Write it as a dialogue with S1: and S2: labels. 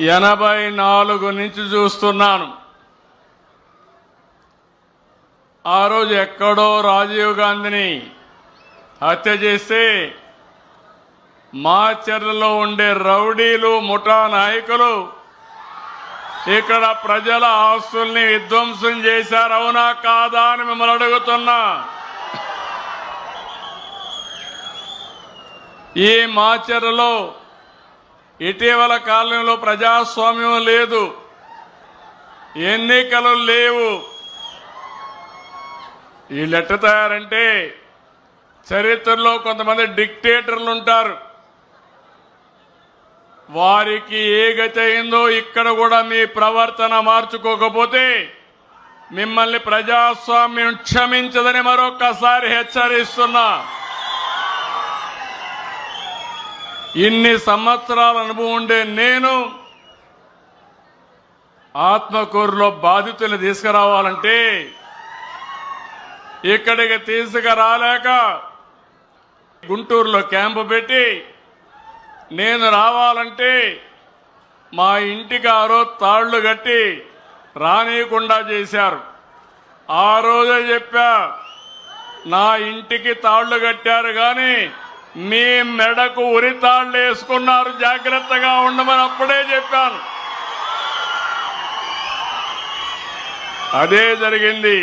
S1: 84 నుంచి చూస్తున్నాను. ఆ రోజు ఎక్కడో రాజీవ్ గాంధీని హత్య చేస్తే మాచర్లలో ఉండే రౌడీలు ముఠా నాయకులు ఇక్కడ ప్రజల ఆస్తుల్ని విధ్వంసం చేశారు. అవునా కాదా అని మిమ్మల్ని అడుగుతున్నా. ఈ మాచర్లలో ఇటీవల కాలంలో ప్రజాస్వామ్యం లేదు, ఎన్నికలు లేవు. వీళ్ళు ఎట్ట తయారంటే చరిత్రలో కొంతమంది డిక్టేటర్లు ఉంటారు. వారికి ఏ గతి అయిందో ఇక్కడ కూడా మీ ప్రవర్తన మార్చుకోకపోతే మిమ్మల్ని ప్రజాస్వామ్యం క్షమించదని మరొక్కసారి హెచ్చరిస్తున్నా. ఇన్ని సంవత్సరాల అనుభవం ఉండే నేను ఆత్మకూరులో బాధితులు తీసుకురావాలంటే ఇక్కడికి తీసుకురాలేక గుంటూరులో క్యాంపు పెట్టి నేను రావాలంటే మా ఇంటికి ఆ రోజు తాళ్లు కట్టి రానీయకుండా చేశారు. ఆ రోజే చెప్పా, నా ఇంటికి తాళ్లు కట్టారు కానీ మీ మెడకు ఉరి తాళ్లు వేసుకున్నారు, జాగ్రత్తగా ఉండమని అప్పుడే చెప్పాను. అదే జరిగింది.